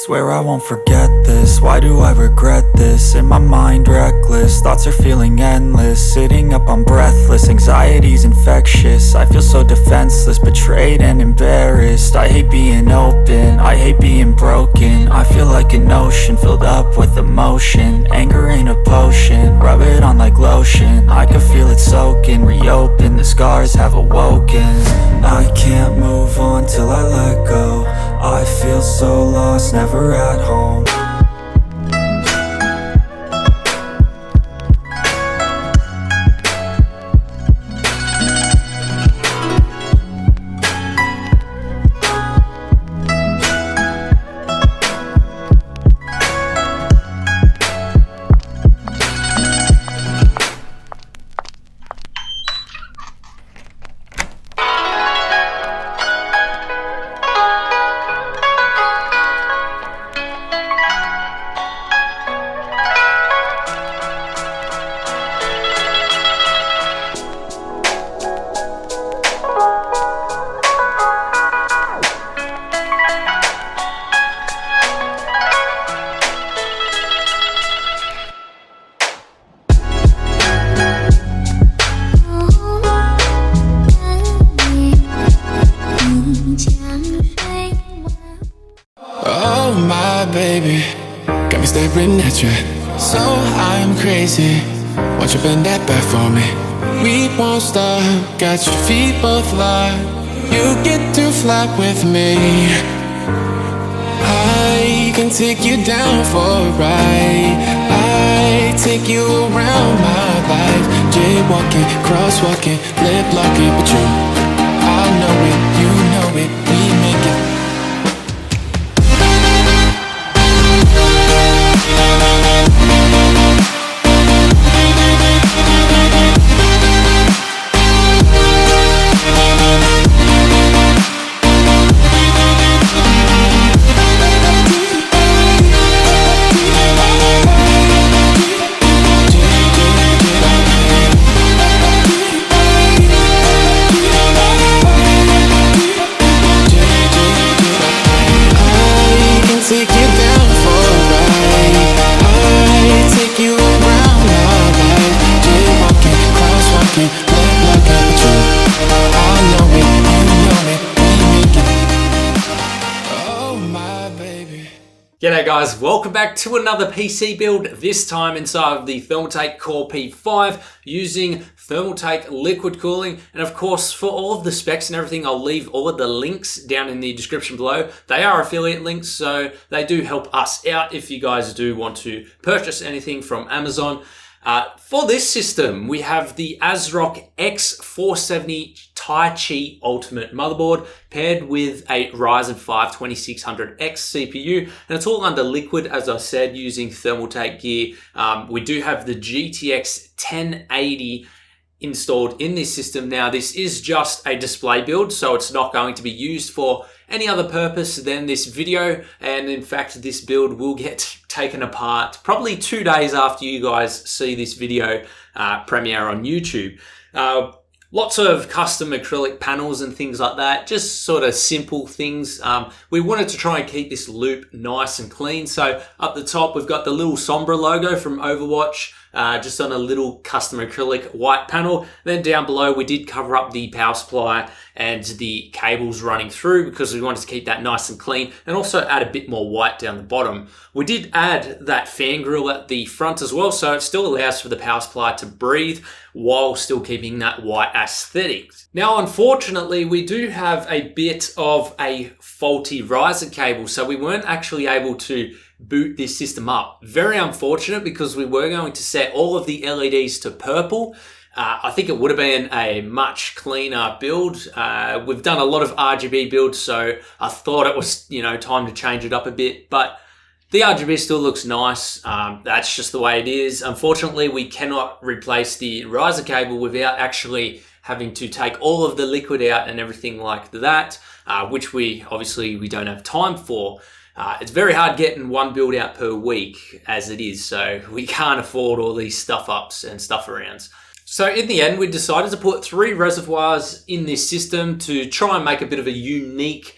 Swear I won't forget this, why do I regret this? In my mind reckless, thoughts are feeling endless. Sitting up I'm breathless, anxiety's infectious. I feel so defenseless, betrayed and embarrassed. I hate being open, I hate being broken. I feel like an ocean filled up with emotion. Anger ain't a potion, rub it on like lotion. I can feel it soaking, reopen, the scars have awoken. I can't move on till I let go. I feel so lost, never at home. Baby, got me staring at you. So I'm crazy. Won't you bend that back for me? We won't stop. Got your feet both locked. You get to fly with me. I can take you down for a ride. I take you around my life. Jaywalking, crosswalking, lip locking, but you, I know it, you know it. We make it. G'day guys, welcome back to another PC build, this time inside of the Thermaltake Core P5 using Thermaltake liquid cooling. And of course, for all of the specs and everything, I'll leave all of the links down in the description below. They are affiliate links, so they do help us out if you guys do want to purchase anything from Amazon. For this system, we have the Asrock X470 Taichi Ultimate Motherboard paired with a Ryzen 5 2600X CPU, and it's all under liquid, as I said, using Thermaltake gear. We do have the GTX 1080 installed in this system. Now, this is just a display build, so it's not going to be used for any other purpose than this video, and in fact this build will get taken apart probably 2 days after you guys see this video premiere on YouTube. Lots of custom acrylic panels and things like that, just sort of simple things. We wanted to try and keep this loop nice and clean, so up the top we've got the little Sombra logo from Overwatch, just on a little custom acrylic white panel. Then down below we did cover up the power supply and the cables running through because we wanted to keep that nice and clean, and also add a bit more white down the bottom. We did add that fan grille at the front as well, so it still allows for the power supply to breathe while still keeping that white aesthetic. Now, unfortunately, we do have a bit of a faulty Ryzen cable, so we weren't actually able to boot this system up. Very unfortunate, because we were going to set all of the LEDs to purple. I think it would have been a much cleaner build. We've done a lot of RGB builds, so I thought it was, time to change it up a bit, but the RGB still looks nice. That's just the way it is. Unfortunately, we cannot replace the Ryzen cable without actually having to take all of the liquid out and everything like that, which we don't have time for. It's very hard getting one build out per week as it is, so we can't afford all these stuff ups and stuff arounds. So in the end, we decided to put 3 reservoirs in this system to try and make a bit of a unique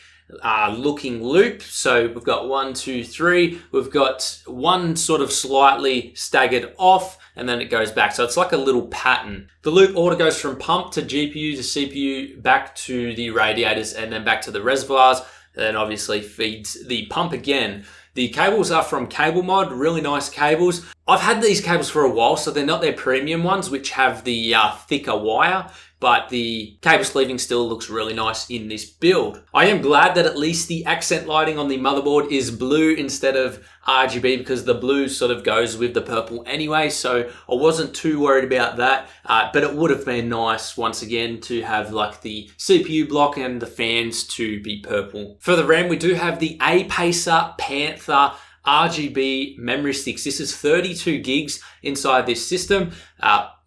looking loop. So we've got 1, 2, 3. We've got one sort of slightly staggered off, and then it goes back. So it's like a little pattern. The loop order goes from pump to GPU to CPU, back to the radiators, and then back to the reservoirs. Then obviously feeds the pump again. The cables are from Cable Mod, really nice cables. I've had these cables for a while, so they're not their premium ones, which have the thicker wire, but the cable sleeving still looks really nice in this build. I am glad that at least the accent lighting on the motherboard is blue instead of RGB, because the blue sort of goes with the purple anyway, so I wasn't too worried about that, but it would have been nice once again to have like the CPU block and the fans to be purple. For the RAM, we do have the Apacer Panther RGB memory sticks. This is 32 gigs inside this system.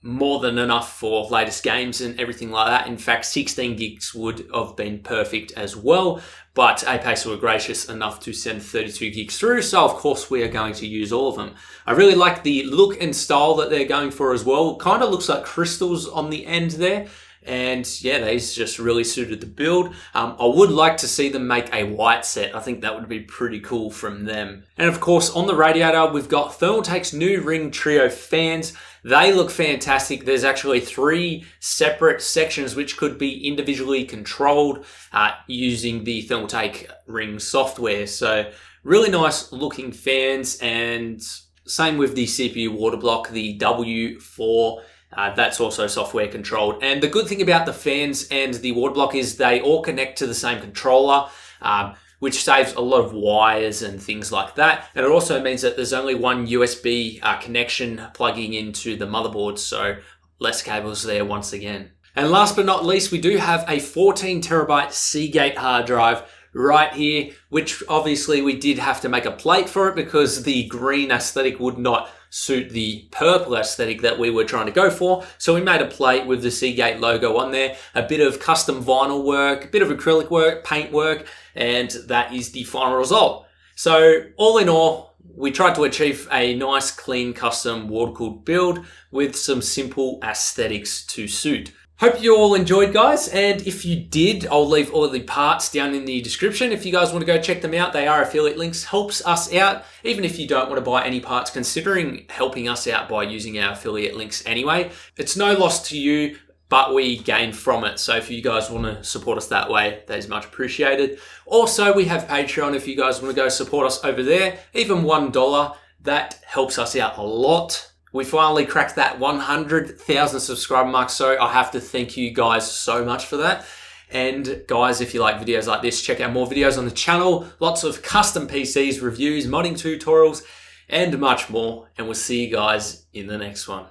More than enough for latest games and everything like that. In fact, 16 gigs would have been perfect as well, but Apacer were gracious enough to send 32 gigs through, so of course we are going to use all of them. I really like the look and style that they're going for as well. Kind of looks like crystals on the end there. And yeah, these just really suited the build. I would like to see them make a white set. I think that would be pretty cool from them. And of course, on the radiator, we've got Thermaltake's new Ring Trio fans. They look fantastic. There's actually 3 separate sections which could be individually controlled using the Thermaltake Ring software. So really nice looking fans, and same with the CPU water block, the W4. That's also software controlled. And the good thing about the fans and the water block is they all connect to the same controller, which saves a lot of wires and things like that. And it also means that there's only one USB connection plugging into the motherboard, so less cables there once again. And last but not least, we do have a 14 terabyte Seagate hard drive right here, which obviously we did have to make a plate for it because the green aesthetic would not suit the purple aesthetic that we were trying to go for. So we made a plate with the Seagate logo on there, a bit of custom vinyl work, a bit of acrylic work, paint work, and that is the final result. So all in all, we tried to achieve a nice, clean, custom water-cooled build with some simple aesthetics to suit. Hope you all enjoyed, guys, and if you did, I'll leave all of the parts down in the description. If you guys want to go check them out, they are affiliate links. Helps us out, even if you don't want to buy any parts, considering helping us out by using our affiliate links anyway. It's no loss to you, but we gain from it. So if you guys want to support us that way, that is much appreciated. Also, we have Patreon. If you guys want to go support us over there, even $1, that helps us out a lot. We finally cracked that 100,000 subscriber mark, so I have to thank you guys so much for that. And guys, if you like videos like this, check out more videos on the channel. Lots of custom PCs, reviews, modding tutorials, and much more. And we'll see you guys in the next one.